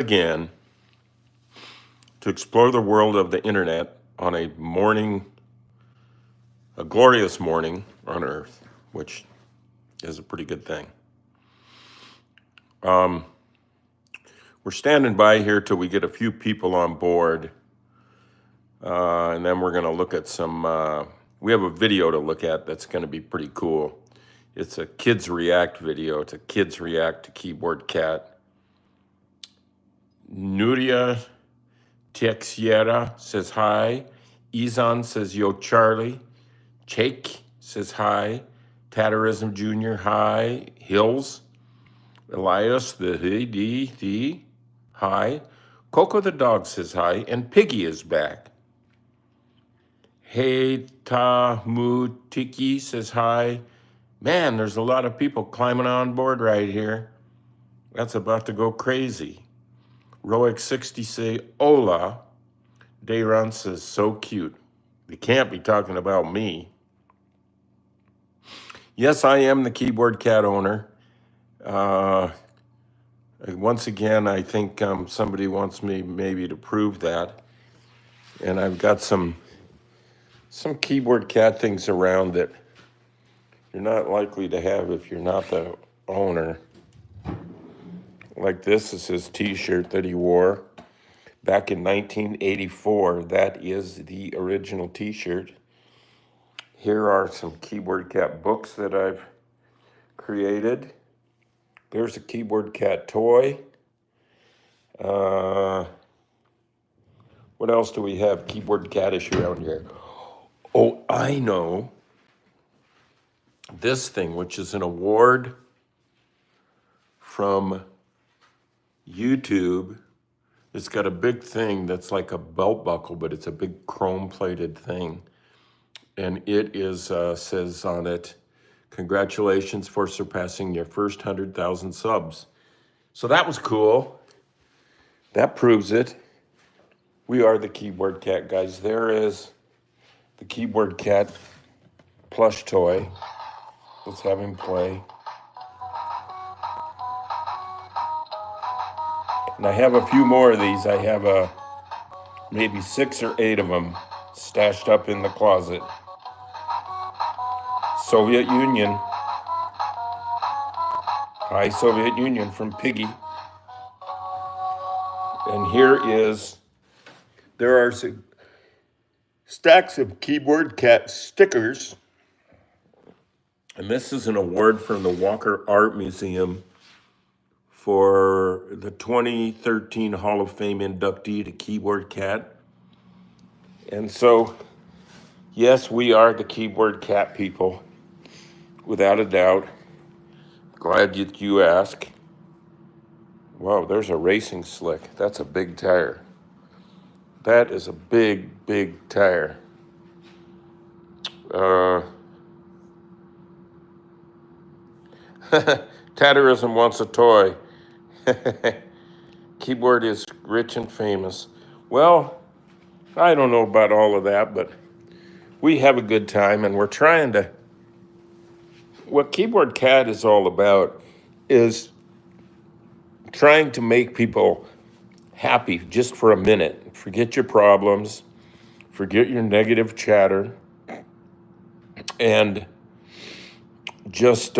again to explore the world of the internet on a glorious morning on Earth, which is a pretty good thing. We're standing by here till we get a few people on board, and then we're going to look at some. We have a video to look at that's going to be pretty cool. It's a kids react video. It's a kids react to Keyboard Cat. Nuria Texiera says hi. Izan says yo Charlie. Chake says hi. Tatterism Jr. hi. Hills. Elias the hi. Coco the dog says hi. And Piggy is back. Hey Tamu Tiki says hi. Man, there's a lot of people climbing on board right here. That's about to go crazy. Roic60 say hola. Dayron says so cute. They can't be talking about me. Yes, I am the Keyboard Cat owner. Once again, I think somebody wants me maybe to prove that. And I've got some Keyboard Cat things around that you're not likely to have if you're not the owner. Like this is his t-shirt that he wore back in 1984. That is the original t-shirt. Here are some Keyboard Cat books that I've created. There's a Keyboard Cat toy. What else do we have Keyboard Cat-ish around here? Oh, I know. This thing, which is an award from YouTube. It's got a big thing that's like a belt buckle, but it's a big chrome-plated thing. And it is says on it, congratulations for surpassing your first 100,000 subs. So that was cool. That proves it. We are the Keyboard Cat, guys. There is the Keyboard Cat plush toy. Let's have him play. And I have a few more of these. I have maybe 6 or 8 of them stashed up in the closet. Soviet Union. Hi, Soviet Union from Piggy. And there are stacks of Keyboard Cat stickers. And this is an award from the Walker Art Museum for the 2013 Hall of Fame inductee to Keyboard Cat. And so, yes, we are the Keyboard Cat people, without a doubt. Glad you ask. Wow, there's a racing slick. That's a big tire. That is a big, big tire. Tatterism wants a toy. Keyboard is rich and famous. Well, I don't know about all of that, but we have a good time, and we're trying to. What Keyboard Cat is all about is trying to make people happy just for a minute. Forget your problems, forget your negative chatter, and just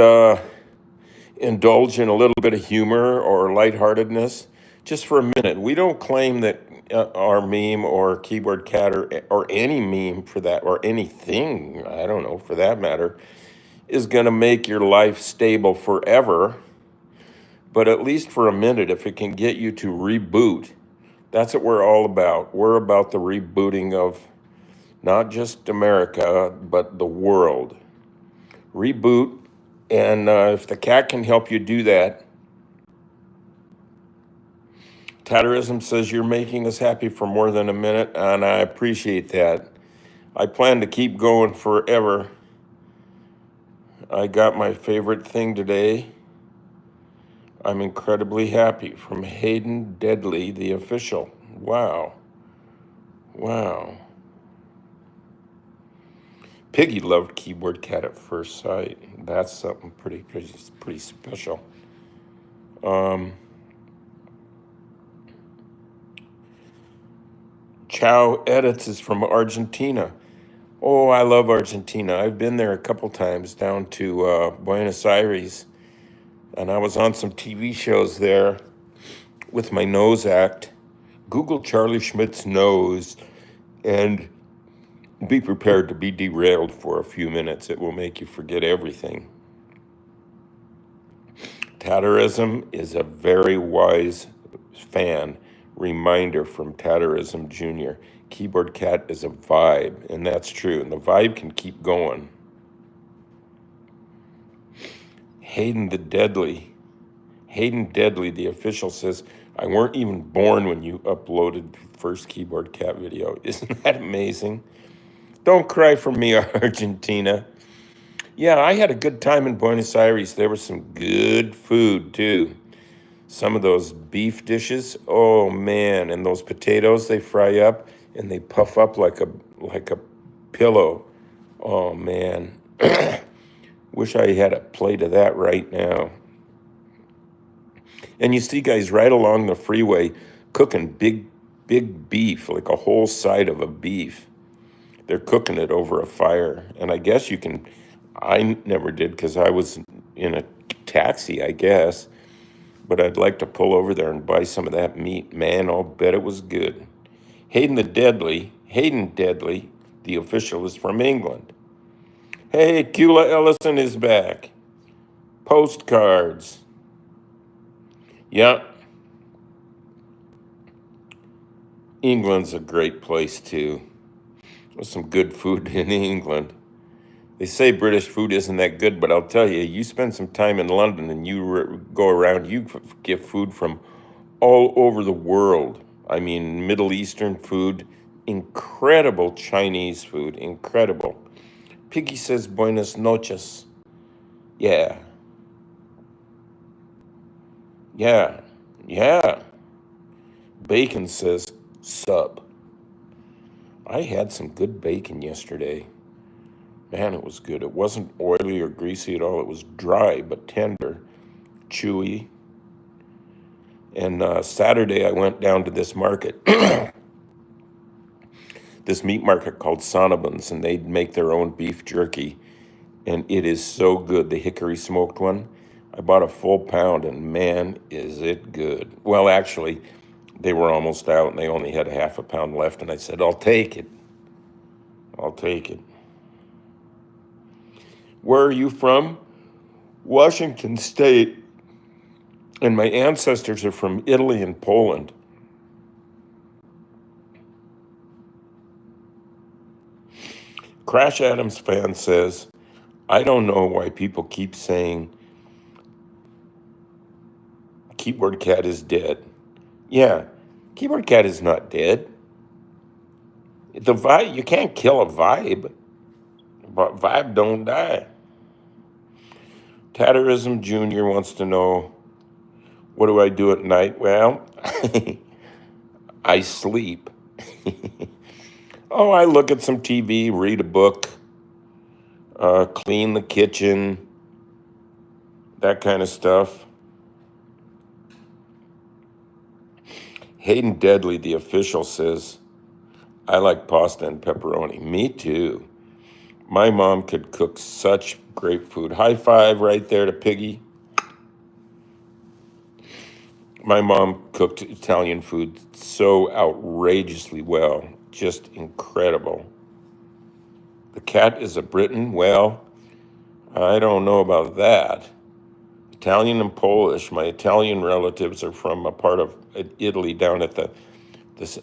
indulge in a little bit of humor or lightheartedness just for a minute. We don't claim that our meme or Keyboard Cat or any meme for that, or anything, I don't know, for that matter, is going to make your life stable forever. But at least for a minute, if it can get you to reboot, that's what we're all about. We're about the rebooting of not just America, but the world. Reboot. And if the cat can help you do that, Tatterism says you're making us happy for more than a minute, and I appreciate that. I plan to keep going forever. I got my favorite thing today. I'm incredibly happy, from Hayden Deadly, the official. Wow. Wow. Piggy loved Keyboard Cat at first sight. That's something pretty special. Chow Edits is from Argentina. Oh, I love Argentina. I've been there a couple times down to Buenos Aires, and I was on some TV shows there with my nose act. Google Charlie Schmidt's nose and be prepared to be derailed for a few minutes. It will make you forget everything. Tatterism is a very wise fan. Reminder from Tatterism Jr. Keyboard Cat is a vibe, and that's true. And the vibe can keep going. Hayden Deadly, the official, says, I weren't even born when you uploaded the first Keyboard Cat video. Isn't that amazing? Don't cry for me, Argentina. Yeah, I had a good time in Buenos Aires. There was some good food, too. Some of those beef dishes, oh man, and those potatoes they fry up and they puff up like a pillow. Oh man. Wish I had a plate of that right now. And you see guys right along the freeway cooking big beef, like a whole side of a beef. They're cooking it over a fire. And I guess I never did because I was in a taxi, I guess. But I'd like to pull over there and buy some of that meat. Man, I'll bet it was good. Hayden Deadly, the official, is from England. Hey, Kula Ellison is back. Postcards. Yeah. England's a great place, too. There's some good food in England. They say British food isn't that good, but I'll tell you, you spend some time in London and you go around, you get food from all over the world. I mean, Middle Eastern food, incredible Chinese food, incredible. Piggy says buenas noches. Yeah. Bacon says sub. I had some good bacon yesterday. Man, it was good. It wasn't oily or greasy at all. It was dry but tender, chewy. And Saturday I went down to this market, this meat market called Sonnabans, and they make their own beef jerky. And it is so good, the hickory smoked one. I bought a full pound, and man, is it good. Well, actually, they were almost out, and they only had a half a pound left, and I said, I'll take it. Where are you from? Washington State. And my ancestors are from Italy and Poland. Crash Adams fan says, I don't know why people keep saying Keyboard Cat is dead. Yeah, Keyboard Cat is not dead. The vibe, you can't kill a vibe. But vibe don't die. Tatterism Jr. wants to know, what do I do at night? Well, I sleep. Oh, I look at some TV, read a book, clean the kitchen, that kind of stuff. Hayden Deadly, the official, says, I like pasta and pepperoni. Me too. My mom could cook such great food. High five right there to Piggy. My mom cooked Italian food so outrageously well. Just incredible. The cat is a Briton? Well, I don't know about that. Italian and Polish. My Italian relatives are from a part of Italy down at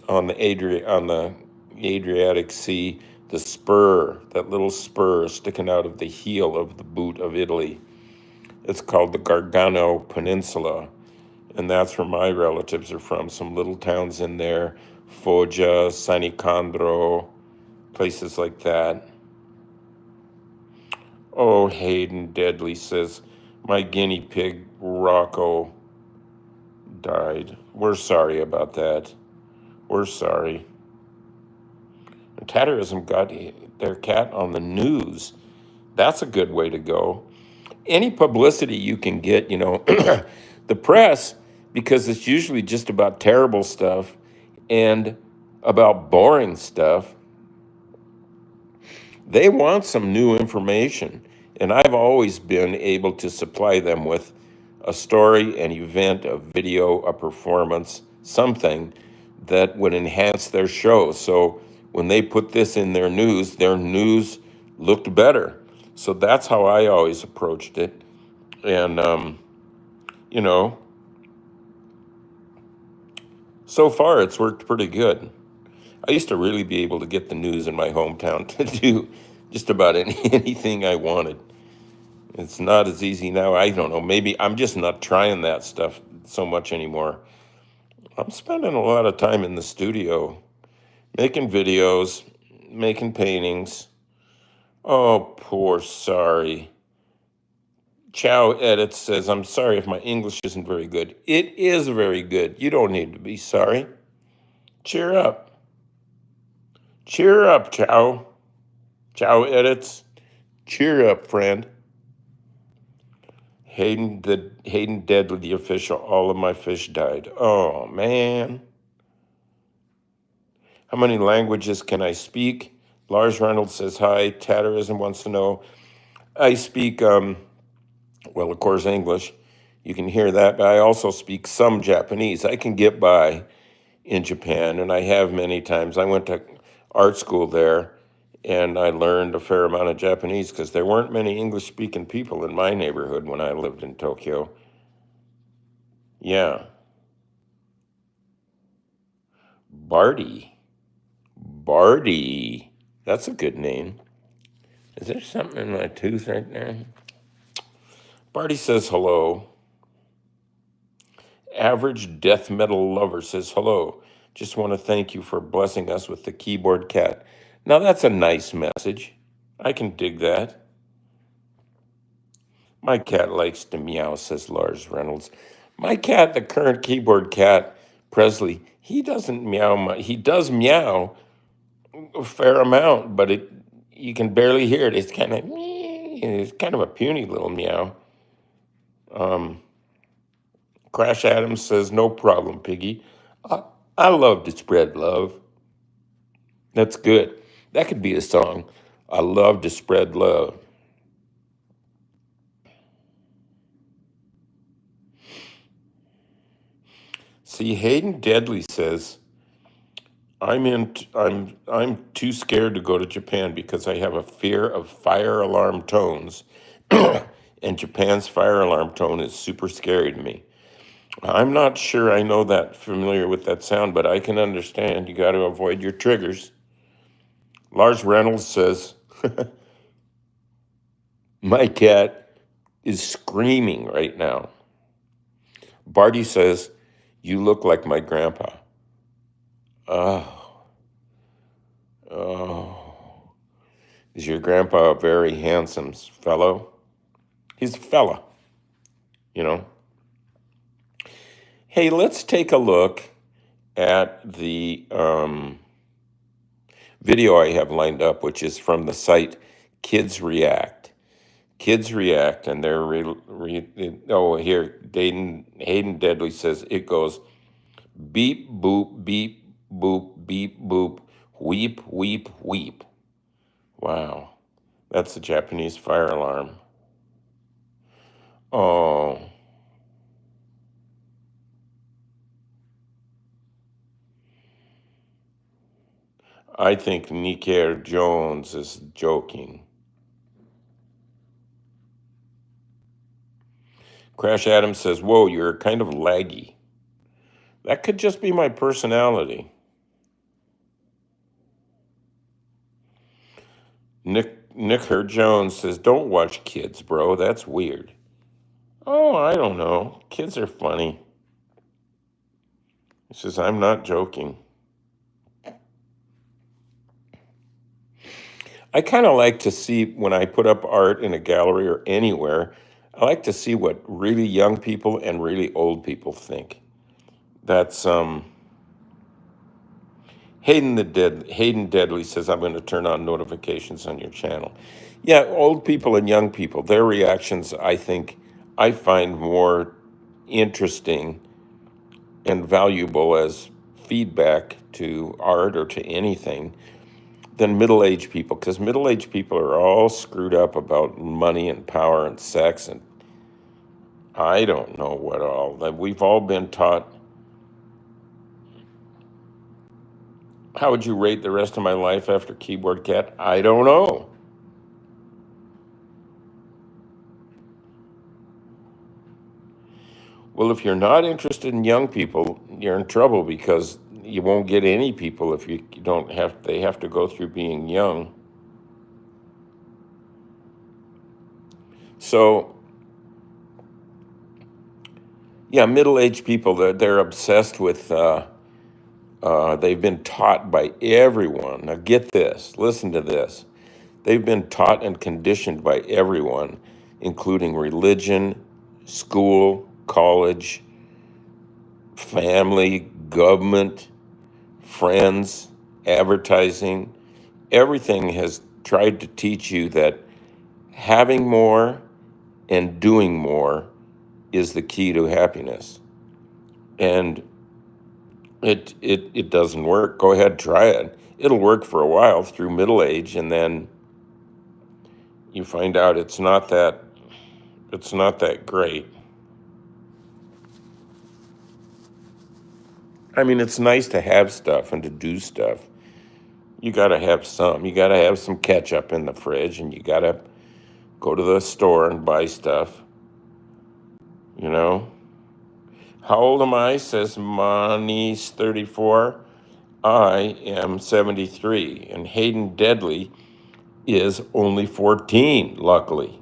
on the Adriatic Sea. The spur, that little spur sticking out of the heel of the boot of Italy. It's called the Gargano Peninsula. And that's where my relatives are from. Some little towns in there. Foggia, San Nicandro, places like that. Oh, Hayden Deadly says, my guinea pig, Rocco, died. We're sorry about that. We're sorry. Tatterism got their cat on the news. That's a good way to go. Any publicity you can get, the press, because it's usually just about terrible stuff, and about boring stuff. They want some new information. And I've always been able to supply them with a story, an event, a video, a performance, something that would enhance their show. So when they put this in their news looked better. So that's how I always approached it. And, you know, so far it's worked pretty good. I used to really be able to get the news in my hometown to do just about anything I wanted. It's not as easy now. I don't know. Maybe I'm just not trying that stuff so much anymore. I'm spending a lot of time in the studio, making videos, making paintings. Oh, poor sorry. Chow Edit says, I'm sorry if my English isn't very good. It is very good. You don't need to be sorry. Cheer up. Cheer up, Chow. Chow Edits. Cheer up, friend. Hayden Deadly, the official. All of my fish died. Oh, man. How many languages can I speak? Lars Reynolds says hi. Tatterism wants to know. I speak, well, of course, English. You can hear that, but I also speak some Japanese. I can get by in Japan, and I have many times. I went to art school there, and I learned a fair amount of Japanese because there weren't many English-speaking people in my neighborhood when I lived in Tokyo. Yeah. Barty. Barty. That's a good name. Is there something in my tooth right now? Barty says hello. Average death metal lover says hello. Just want to thank you for blessing us with the keyboard cat. Now that's a nice message. I can dig that. My cat likes to meow, says Lars Reynolds. My cat, the current keyboard cat, Presley, he doesn't meow much. He does meow a fair amount, but you can barely hear it. It's kind of a puny little meow. Crash Adams says, no problem, Piggy. I love to spread love. That's good. That could be a song. I love to spread love. See, Hayden Deadly says, I'm too scared to go to Japan because I have a fear of fire alarm tones. And Japan's fire alarm tone is super scary to me. I'm not sure I know that familiar with that sound, but I can understand. You got to avoid your triggers. Lars Reynolds says, my cat is screaming right now. Barty says, you look like my grandpa. Oh. Is your grandpa a very handsome fellow? He's a fella, you know. Hey, let's take a look at the video I have lined up, which is from the site Kids React. Kids React, and they're here. Hayden Deadly says it goes beep boop beep boop beep boop weep weep weep. Wow, that's the Japanese fire alarm. Oh. I think Nicker Jones is joking. Crash Adams says, whoa, you're kind of laggy. That could just be my personality. Nicker Jones says, don't watch kids, bro. That's weird. Oh, I don't know. Kids are funny. He says, I'm not joking. I kind of like to see when I put up art in a gallery or anywhere, I like to see what really young people and really old people think. That's Hayden Deadly says, I'm going to turn on notifications on your channel. Yeah, old people and young people, their reactions, I find more interesting and valuable as feedback to art or to anything than middle-aged people, because middle-aged people are all screwed up about money and power and sex and I don't know what all. That we've all been taught. How would you rate the rest of my life after Keyboard Cat? I don't know. Well, if you're not interested in young people, you're in trouble because you won't get any people if you don't have, they have to go through being young. So, yeah, middle-aged people, they're obsessed with, they've been taught by everyone. Now, get this, listen to this. They've been taught and conditioned by everyone, including religion, school, college, family, government, friends, advertising. Everything has tried to teach you that having more and doing more is the key to happiness. And it doesn't work. Go ahead, try it. It'll work for a while through middle age, and then you find out it's not that great. I mean, it's nice to have stuff and to do stuff. You got to have some. You got to have some ketchup in the fridge, and you got to go to the store and buy stuff. You know? How old am I? Says Moni's 34. I am 73. And Hayden Deadly is only 14, luckily.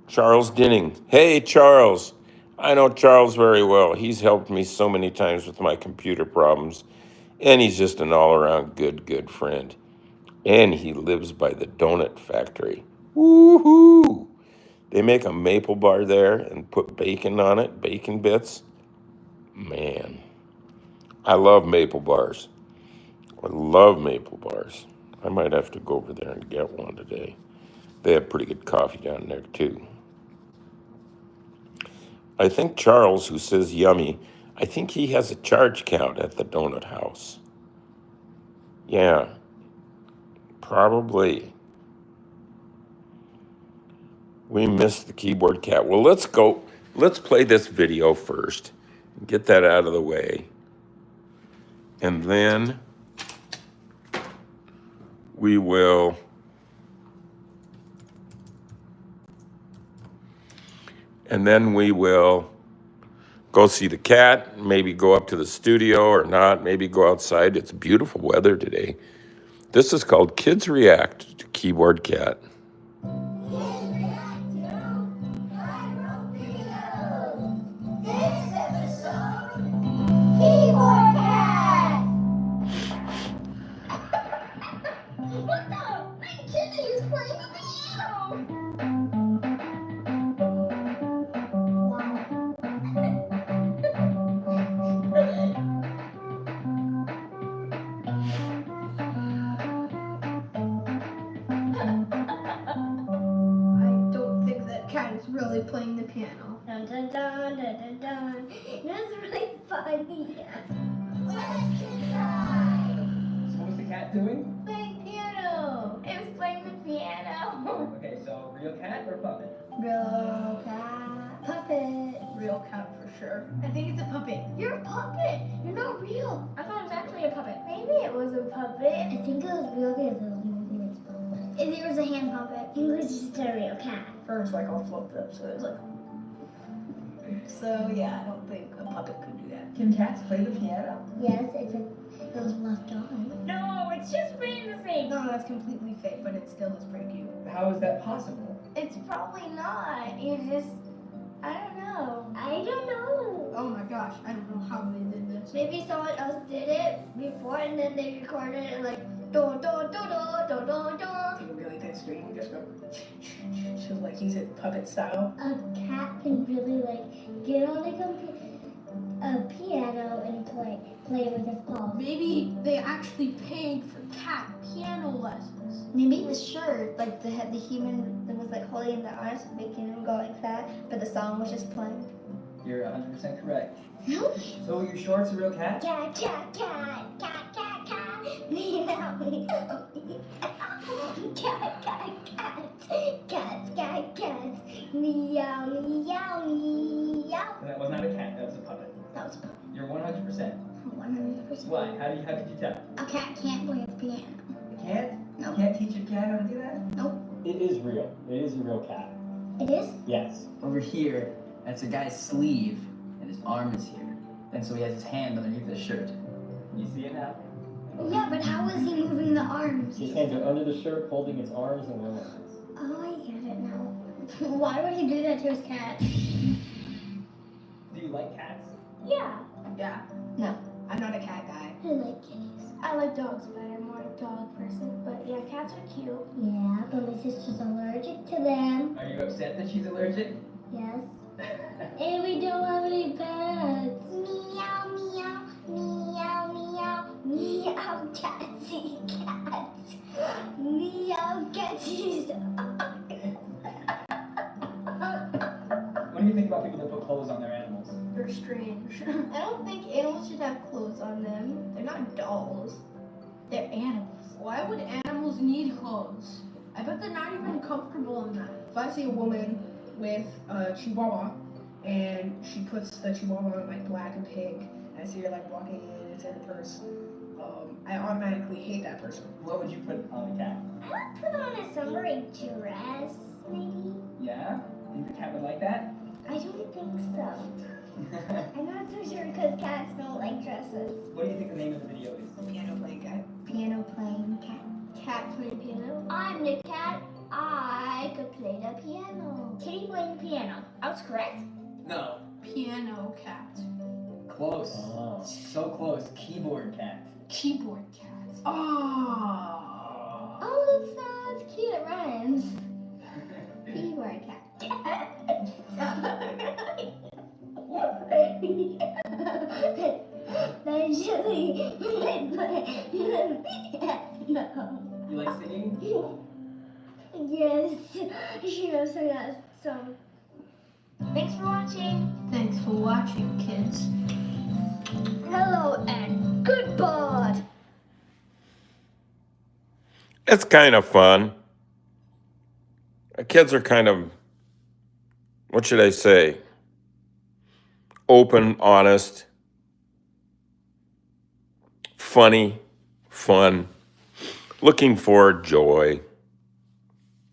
Charles Dinning. Hey, Charles. I know Charles very well. He's helped me so many times with my computer problems. And he's just an all-around good friend. And he lives by the donut factory. Woohoo! They make a maple bar there and put bacon on it, bacon bits. Man, I love maple bars. I love maple bars. I might have to go over there and get one today. They have pretty good coffee down there, too. I think Charles, who says yummy, I think he has a charge count at the donut house. Yeah, probably. We missed the Keyboard Cat. Well, let's go. Let's play this video first. Get that out of the way. And then we will go see the cat, maybe go up to the studio or not, maybe go outside. It's beautiful weather today. This is called Kids React to Keyboard Cat. Really playing the piano. Dun, dun, dun, dun, dun, dun. That's really funny. So what's the cat doing? Playing piano. It was playing the piano. Okay, so real cat or puppet? Real cat. Puppet. Real cat for sure. I think it's a puppet. You're a puppet. You're not real. I thought it was actually a puppet. Maybe it was a puppet. I think it was real because it was moving its puppet. If it was a hand puppet, it was just a real cat. First, like all flipped up, so it was like. So yeah, I don't think a puppet could do that. Can cats play the piano? Yes, it was left on. No, it's just being the same. No, that's completely fake, but it still is pretty cute. How is that possible? It's probably not. You just, I don't know. I don't know. Oh my gosh, I don't know how they did this. Maybe someone else did it before and then they recorded it like do do do do do do do. Take a really thin string and just go. So like use it puppet style. A cat can really like get on a piano and play with his paws. Maybe they actually paid for cat piano lessons. Maybe the shirt, like the human that was like holding the arms, making him go like that, but the song was just playing. You're 100% correct. No. So your short's a real cat? Cat, cat, cat, cat, cat, cat. Meow, meow, meow. Cat, cat, cat. Cat, cat, cat. Meow, meow, meow. So that was not a cat, that was a puppet. That was a puppet. You're 100%. 100%. Why? How did you tell? A cat can't play the piano. A cat? No. You can't teach a cat how to do that? Nope. It is real. It is a real cat. It is? Yes. Over here, that's a guy's sleeve, and his arm is here. And so he has his hand underneath his shirt. You see it now? Yeah, but how is he moving the arms? His hands are under the shirt, holding its arms and legs. Oh, I get it now. Why would he do that to his cat? Do you like cats? Yeah. Yeah. No. I'm not a cat guy. I like kitties. I like dogs, but I'm more a dog person. But yeah, cats are cute. Yeah, but my sister's allergic to them. Are you upset that she's allergic? Yes. And we don't have any pets. Meow, meow, meow, meow, meow, catsy cats. Meow, catsies. What do you think about people that put clothes on their animals? They're strange. I don't think animals should have clothes on them. They're not dolls. They're animals. Why would animals need clothes? I bet they're not even comfortable in that. If I see a woman with a chihuahua and she puts the chihuahua on like black and pink, and I see her like walking in, it's in her purse, I automatically hate that person. What would you put on a cat? I would put on a summery dress, maybe. Yeah? Think the cat would like that? I don't think so. I'm not so sure because cats don't like dresses. What do you think the name of the video is? Piano playing guy. Piano playing cat. Cat playing piano. I'm the cat. I could play the piano. Kitty playing the piano. I was correct. No. Piano cat. Close. Oh. So close. Keyboard cat. Keyboard cat. Oh. Oh, that sounds cute. It rhymes. Keyboard cat. Eventually, no. You like singing? Yes, she knows that song. Thanks for watching. Thanks for watching, kids. Hello and goodbye. It's kind of fun. Kids are kind of, what should I say? Open, honest, funny, fun, looking for joy.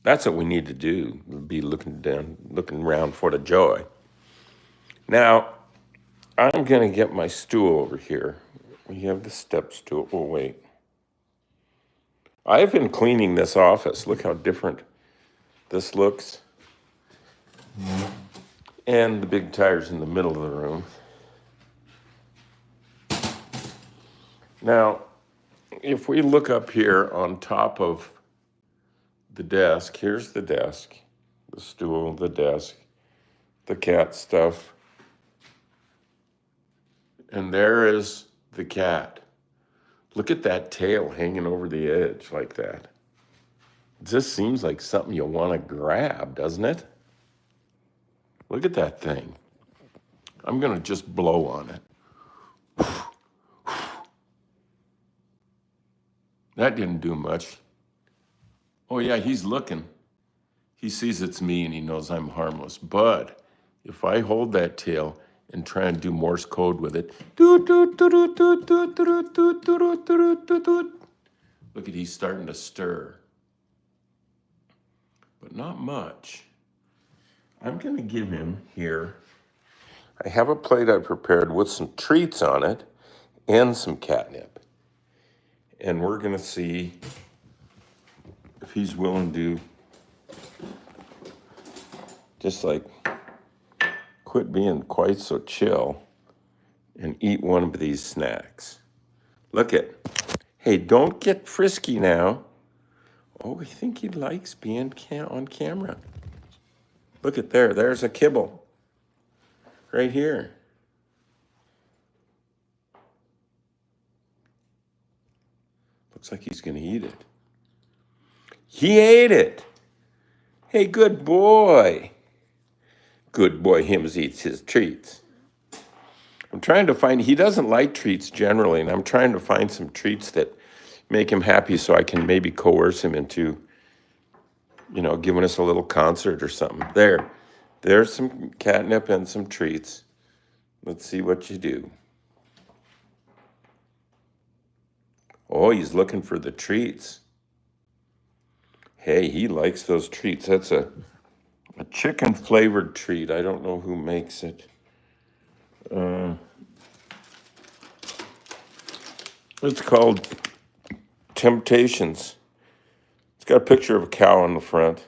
That's what we need to do, be looking around for the joy. Now, I'm going to get my stool over here. We have the step stool. Oh, wait. I've been cleaning this office. Look how different this looks. And the big tires in the middle of the room. Now, if we look up here on top of the desk, here's the desk, the stool, the desk, the cat stuff. And there is the cat. Look at that tail hanging over the edge like that. It just seems like something you want to grab, doesn't it? Look at that thing. I'm going to just blow on it. That didn't do much. Oh, yeah, he's looking. He sees it's me and he knows I'm harmless. But if I hold that tail and try and do Morse code with it, look at, he's starting to stir. But not much. I'm going to give him here, I have a plate I prepared with some treats on it and some catnip. And we're going to see if he's willing to just like quit being quite so chill and eat one of these snacks. Look at, hey, don't get frisky now. Oh, I think he likes being on camera. Look at there, there's a kibble right here. Looks like he's gonna eat it. He ate it. Hey, good boy. Good boy, Hims eats his treats. I'm trying to find, he doesn't like treats generally, and I'm trying to find some treats that make him happy so I can maybe coerce him into, giving us a little concert or something. There's some catnip and some treats. Let's see what you do. Oh, he's looking for the treats. Hey, he likes those treats. That's a chicken flavored treat. I don't know who makes it. It's called Temptations. It's got a picture of a cow on the front.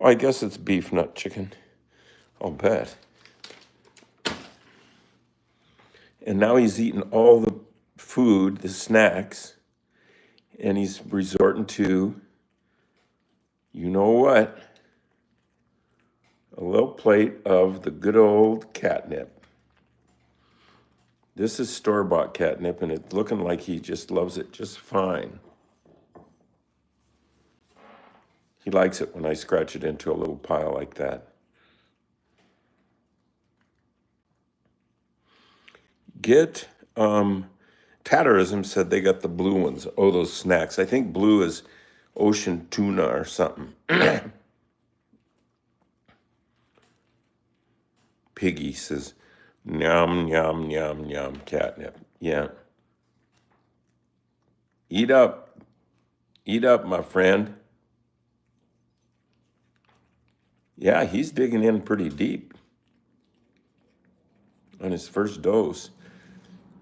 Oh, I guess it's beef, not chicken. I'll bet. And now he's eating all the food, the snacks, and he's resorting to, you know what? A little plate of the good old catnip. This is store-bought catnip, and it's looking like he just loves it just fine. He likes it when I scratch it into a little pile like that. Tatterism said they got the blue ones. Oh, those snacks. I think blue is ocean tuna or something. Piggy says, yum, yum, yum, yum, catnip. Yeah. Eat up, my friend. Yeah, he's digging in pretty deep on his first dose.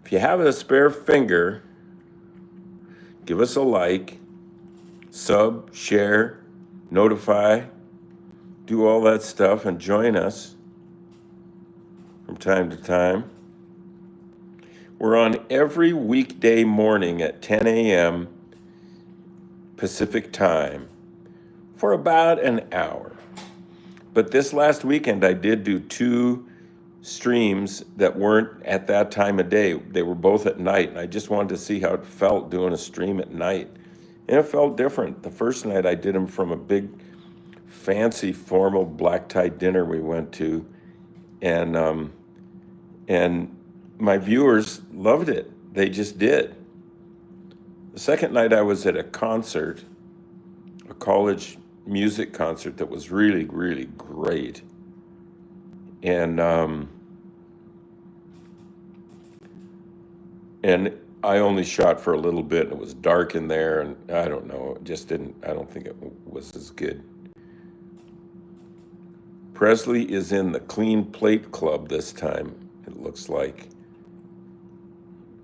If you have a spare finger, give us a like, sub, share, notify, do all that stuff, and join us from time to time. We're on every weekday morning at 10 a.m. Pacific time for about an hour. But this last weekend, I did do 2 streams that weren't at that time of day. They were both at night, and I just wanted to see how it felt doing a stream at night. And it felt different. The first night I did them from a big, fancy, formal black tie dinner we went to, and my viewers loved it. They just did. The second night I was at a concert, a college music concert that was really, really great. And I only shot for a little bit. It was dark in there, and I don't know. I don't think it was as good. Presley is in the Clean Plate Club this time, it looks like,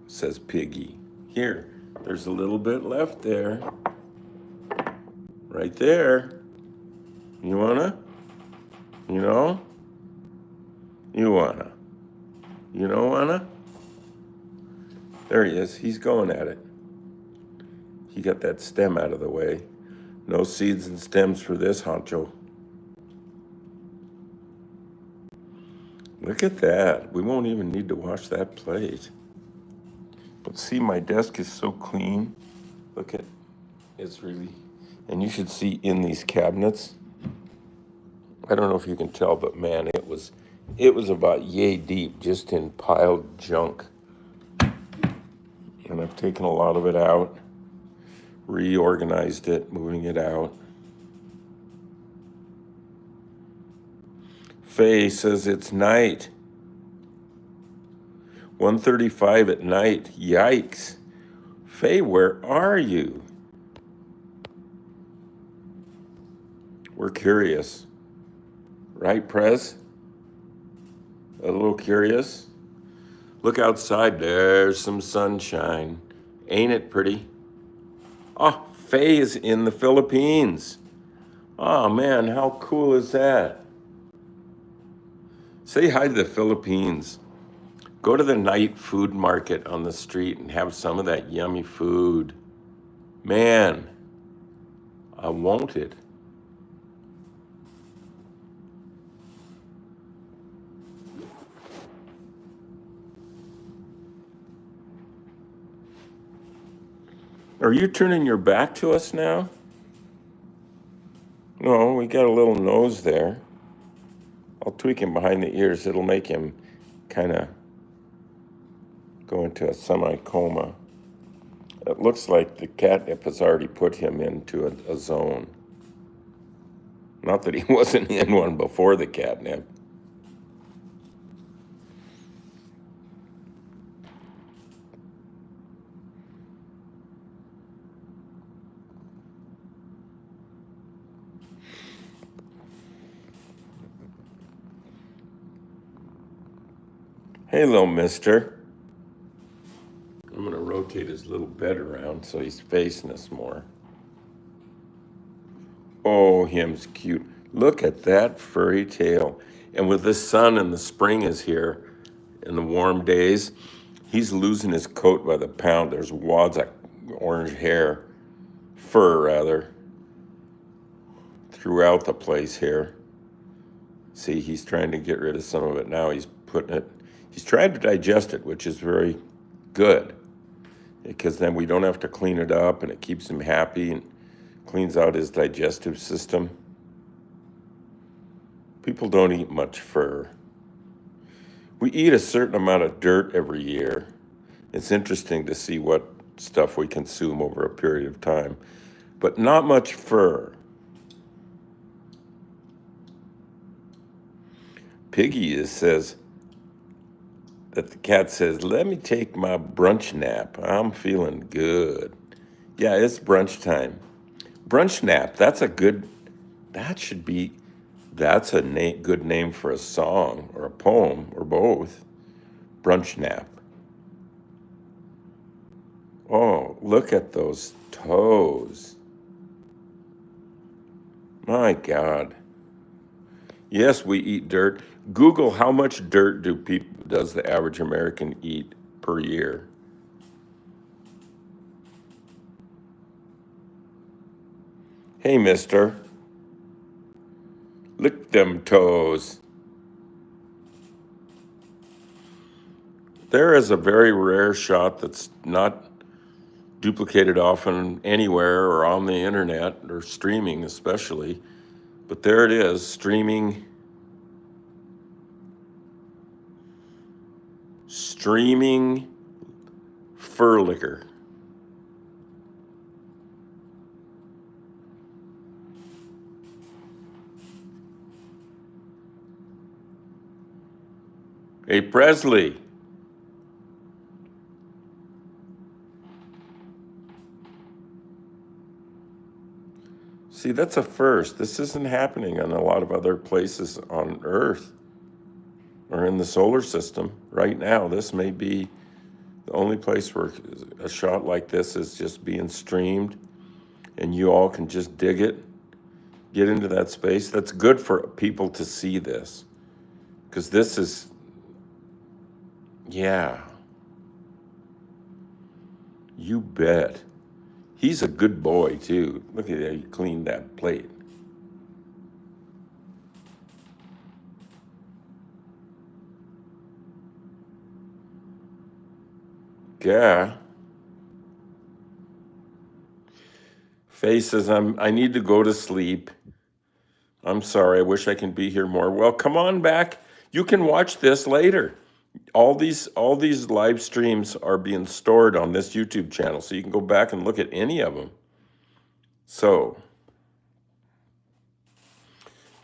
says Piggy. Here, there's a little bit left there. Right there. You wanna? You know? You wanna? You don't wanna? There he is. He's going at it. He got that stem out of the way. No seeds and stems for this honcho. Look at that. We won't even need to wash that plate. But see, my desk is so clean. Look at, it's really, and you should see in these cabinets. I don't know if you can tell, but man, it was about yay deep just in piled junk. And I've taken a lot of it out, reorganized it, moving it out. Faye says it's night. 1:35 at night. Yikes. Faye, where are you? We're curious. Right, Prez? A little curious? Look outside. There's some sunshine. Ain't it pretty? Oh, Faye is in the Philippines. Oh, man, how cool is that? Say hi to the Philippines. Go to the night food market on the street and have some of that yummy food. Man, I want it. Are you turning your back to us now? No, we got a little nose there. I'll tweak him behind the ears. It'll make him kind of go into a semi-coma. It looks like the catnip has already put him into a zone. Not that he wasn't in one before the catnip. Hey, little mister. I'm going to rotate his little bed around so he's facing us more. Oh, him's cute. Look at that furry tail. And with the sun and the spring is here, in the warm days, he's losing his coat by the pound. There's wads of orange fur rather, throughout the place here. See, he's trying to get rid of some of it now. He's trying to digest it, which is very good, because then we don't have to clean it up, and it keeps him happy and cleans out his digestive system. People don't eat much fur. We eat a certain amount of dirt every year. It's interesting to see what stuff we consume over a period of time, but not much fur. Piggy says that the cat says, "Let me take my brunch nap. I'm feeling good." Yeah, it's brunch time. Brunch nap, that's a good name for a song or a poem or both. Brunch nap. Oh, look at those toes. My God. Yes, we eat dirt. Google how much dirt does the average American eat per year. Hey, mister. Lick them toes. There is a very rare shot that's not duplicated often anywhere or on the internet or streaming especially. But there it is, streaming fur licker. Hey, Presley. See, that's a first. This isn't happening in a lot of other places on Earth or in the solar system. Right now, this may be the only place where a shot like this is just being streamed, and you all can just dig it, get into that space. That's good for people to see this, because this is, yeah, you bet. He's a good boy, too. Look at how he cleaned that plate. Yeah. Faye says, I need to go to sleep. I'm sorry. I wish I can be here more. Well, come on back. You can watch this later. All these live streams are being stored on this YouTube channel, so you can go back and look at any of them. So,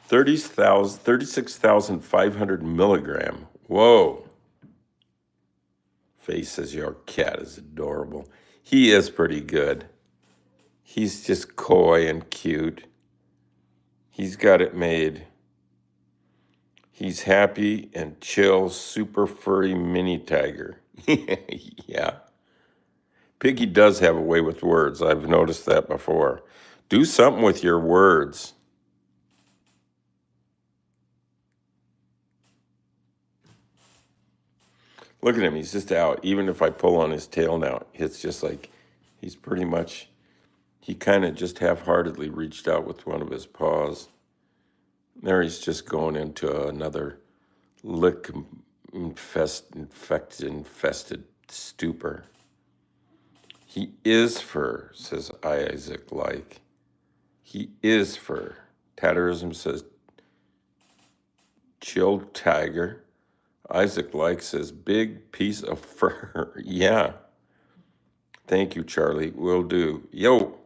36,500 milligram. Whoa. Faye says your cat is adorable. He is pretty good. He's just coy and cute. He's got it made. He's happy and chill, super furry mini tiger. Yeah. Piggy does have a way with words. I've noticed that before. Do something with your words. Look at him. He's just out. Even if I pull on his tail now, it's just like he's pretty much, he kind of just half-heartedly reached out with one of his paws. There he's just going into another infested stupor. He is fur, says Isaac like. He is fur. Tatterism says chill tiger. Isaac likes his big piece of fur. Yeah. Thank you, Charlie. Will do. Yo.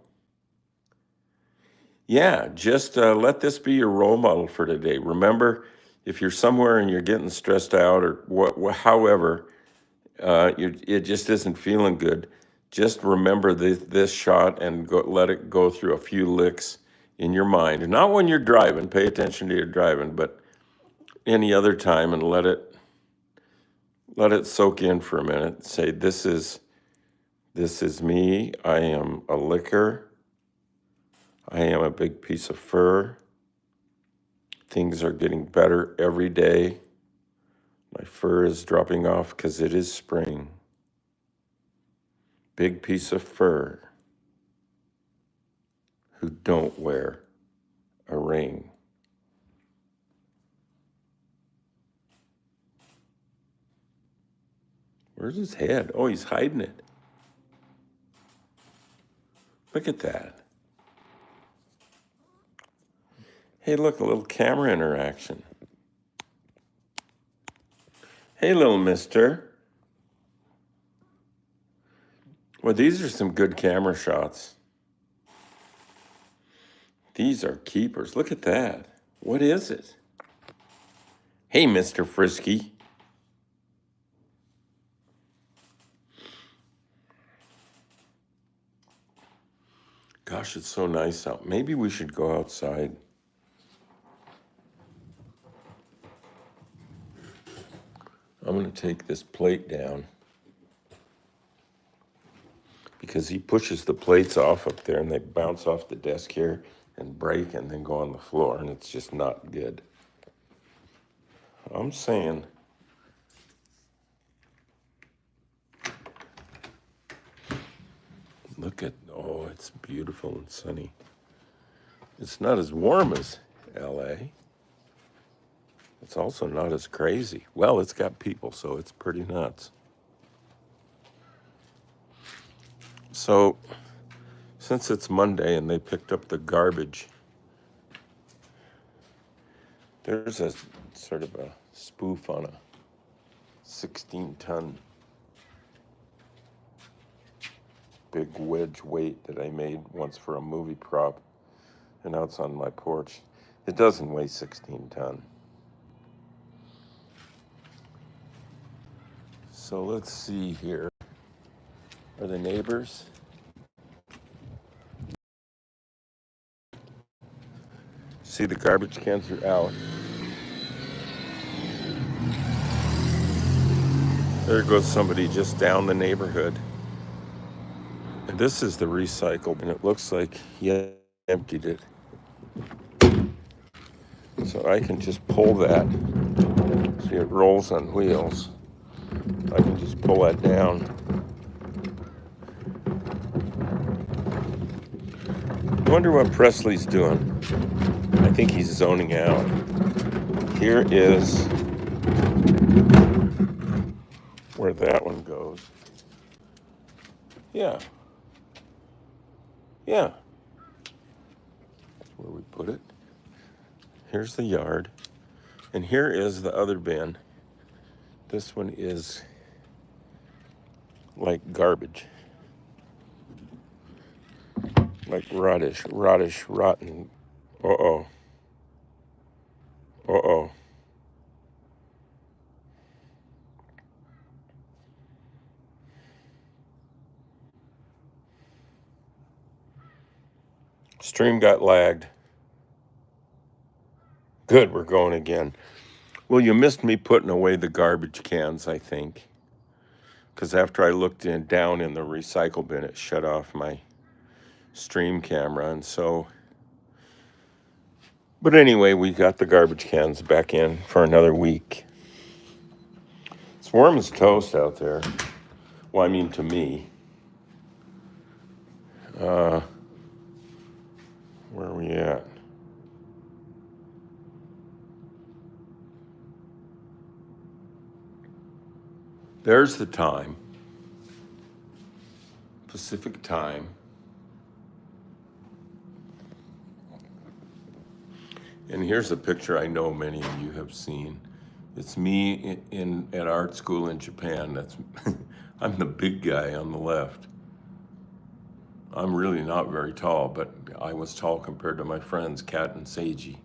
Yeah, just let this be your role model for today. Remember, if you're somewhere and you're getting stressed out or however, it just isn't feeling good, just remember this shot and let it go through a few licks in your mind. And not when you're driving, pay attention to your driving, but any other time, and let it soak in for a minute. Say, this is me. I am a licker. I am a big piece of fur. Things are getting better every day. My fur is dropping off because it is spring. Big piece of fur who don't wear a ring. Where's his head? Oh, he's hiding it. Look at that. Hey, look, a little camera interaction. Hey, little mister. Well, these are some good camera shots. These are keepers. Look at that. What is it? Hey, Mr. Frisky. Gosh, it's so nice out. Maybe we should go outside. I'm going to take this plate down because he pushes the plates off up there and they bounce off the desk here and break and then go on the floor, and it's just not good. I'm saying, look at, oh, it's beautiful and sunny. It's not as warm as LA. It's also not as crazy. Well, it's got people, so it's pretty nuts. So, since it's Monday and they picked up the garbage, there's a sort of a spoof on a 16-ton big wedge weight that I made once for a movie prop, and now it's on my porch. It doesn't weigh 16 ton. So let's see here. Are the neighbors? See, the garbage cans are out. There goes somebody just down the neighborhood. And this is the recycle, and it looks like he emptied it. So I can just pull that. See, it rolls on wheels. I can just pull that down. I wonder what Presley's doing. I think he's zoning out. Here is where that one goes. Yeah. Yeah. That's where we put it. Here's the yard. And here is the other bin. This one is like garbage. Like rotten. Uh-oh. Uh-oh. Stream got lagged. Good, we're going again. Well, you missed me putting away the garbage cans, I think. Because after I looked down in the recycle bin, it shut off my stream camera. And so, but anyway, we got the garbage cans back in for another week. It's warm as toast out there. Well, I mean, to me. Where are we at? There's the time. Pacific time. And here's a picture I know many of you have seen. It's me at art school in Japan. That's I'm the big guy on the left. I'm really not very tall, but I was tall compared to my friends, Kat and Seiji.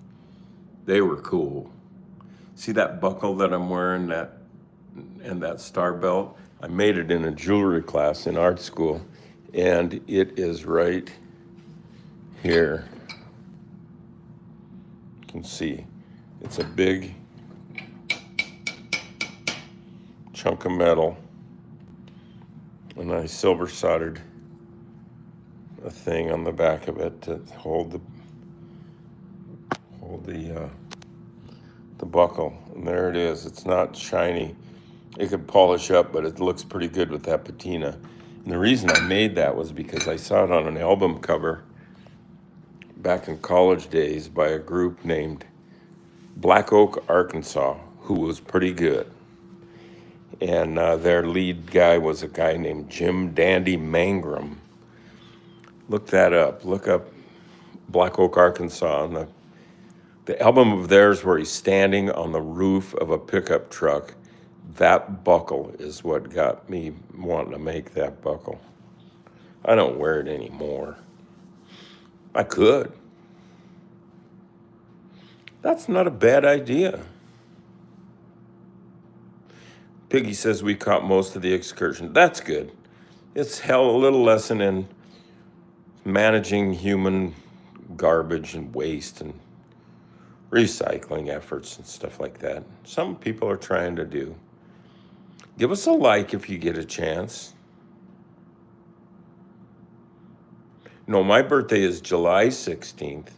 They were cool. See that buckle that I'm wearing, and that star belt? I made it in a jewelry class in art school, and it is right here. You can see it's a big chunk of metal, and I silver soldered a thing on the back of it to hold the buckle. And there it is. It's not shiny. It could polish up, but it looks pretty good with that patina. And the reason I made that was because I saw it on an album cover back in college days by a group named Black Oak, Arkansas, who was pretty good. And their lead guy was a guy named Jim Dandy Mangrum. Look that up. Look up Black Oak, Arkansas. And the album of theirs where he's standing on the roof of a pickup truck. That buckle is what got me wanting to make that buckle. I don't wear it anymore. I could. That's not a bad idea. Piggy says we caught most of the excursion. That's good. It's a little lesson in managing human garbage and waste and recycling efforts and stuff like that. Some people are trying to do. Give us a like if you get a chance. No, my birthday is July 16th.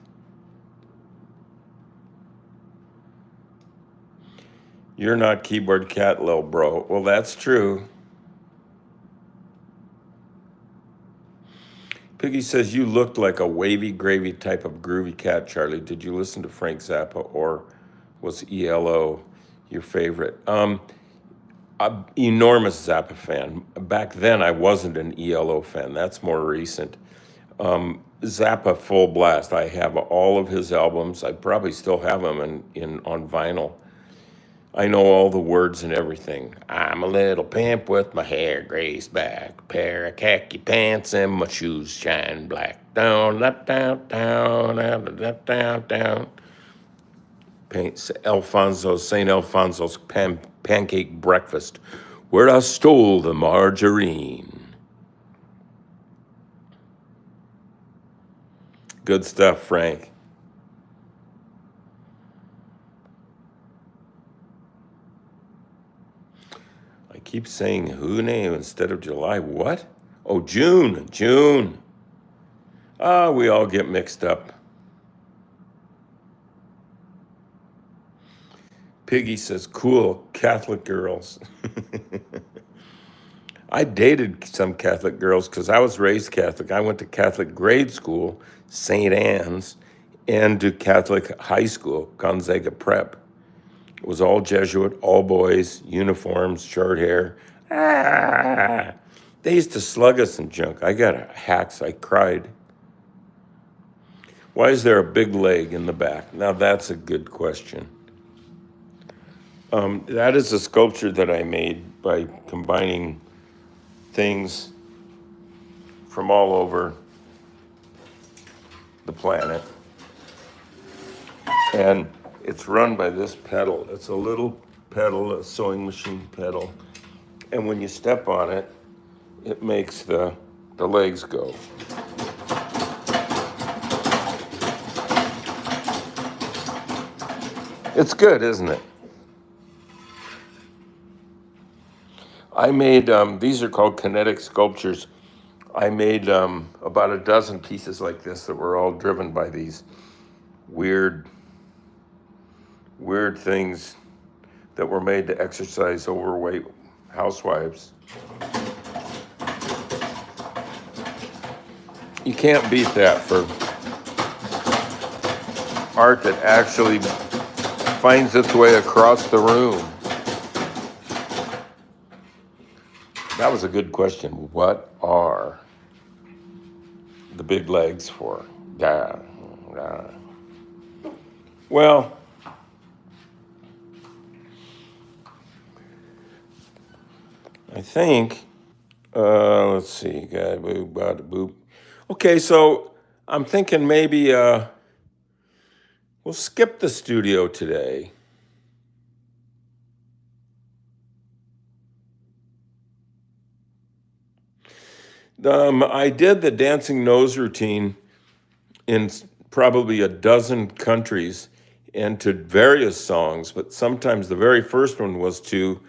You're not keyboard cat, lil bro. Well, that's true. Piggy says you looked like a wavy gravy type of groovy cat, Charlie. Did you listen to Frank Zappa, or was ELO your favorite? I'm enormous Zappa fan. Back then, I wasn't an ELO fan. That's more recent. Zappa full blast. I have all of his albums. I probably still have them on vinyl. I know all the words and everything. I'm a little pimp with my hair greased back, pair of khaki pants and my shoes shine black. Down, down, down, down, down, down, down. St. Alfonso's pancake breakfast, where I stole the margarine. Good stuff, Frank. I keep saying Hune instead of July. What? Oh, June. June. We all get mixed up. Piggy says, cool, Catholic girls. I dated some Catholic girls because I was raised Catholic. I went to Catholic grade school, St. Anne's, and to Catholic high school, Gonzaga Prep. It was all Jesuit, all boys, uniforms, short hair. They used to slug us and junk. I got hacks. I cried. Why is there a big leg in the back? Now that's a good question. That is a sculpture that I made by combining things from all over the planet. And it's run by this pedal. It's a little pedal, a sewing machine pedal. And when you step on it, it makes the legs go. It's good, isn't it? I made, these are called kinetic sculptures. I made about a dozen pieces like this that were all driven by these weird things that were made to exercise overweight housewives. You can't beat that for art that actually finds its way across the room. That was a good question. What are the big legs for? Well, I think. Let's see. Guy boop, bada boop. Okay, so I'm thinking maybe we'll skip the studio today. I did the dancing nose routine in probably a dozen countries and to various songs, but sometimes the very first one was to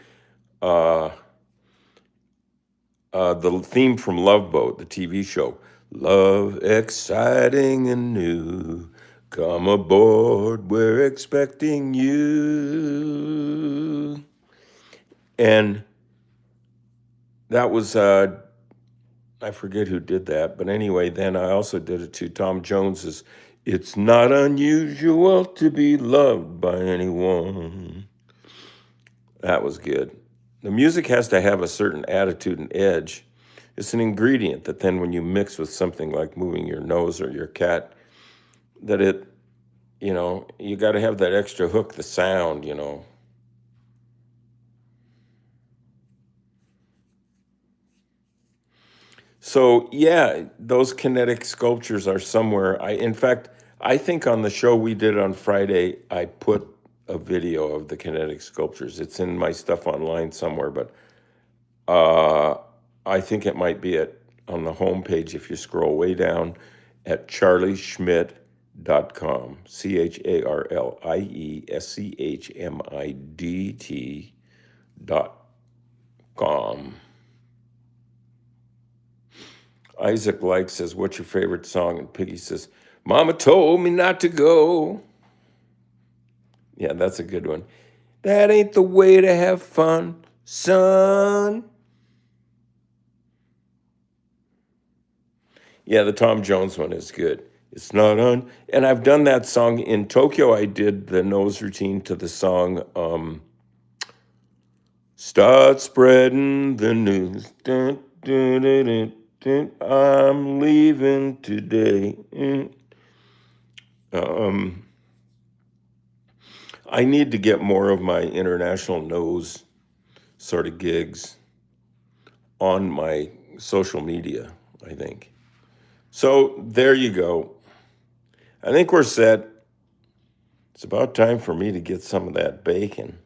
the theme from Love Boat, the TV show. Love, exciting and new. Come aboard, we're expecting you. And that was, I forget who did that, but anyway, then I also did it to Tom Jones's It's Not Unusual to Be Loved by Anyone. That was good. The music has to have a certain attitude and edge. It's an ingredient that then when you mix with something like moving your nose or your cat, that it, you got to have that extra hook, the sound, So yeah, those kinetic sculptures are somewhere. In fact, I think on the show we did on Friday, I put a video of the kinetic sculptures. It's in my stuff online somewhere, but I think it might be on the homepage if you scroll way down at charlieschmidt.com. CharlieSchmidt.com. Isaac Like says, what's your favorite song? And Piggy says, Mama told me not to go. Yeah, that's a good one. That ain't the way to have fun, son. Yeah, the Tom Jones one is good. It's not on. And I've done that song in Tokyo. I did the nose routine to the song Start Spreading the News. Dun, dun, dun, dun. I'm leaving today. I need to get more of my international nose sort of gigs on my social media, I think. So there you go. I think we're set. It's about time for me to get some of that bacon.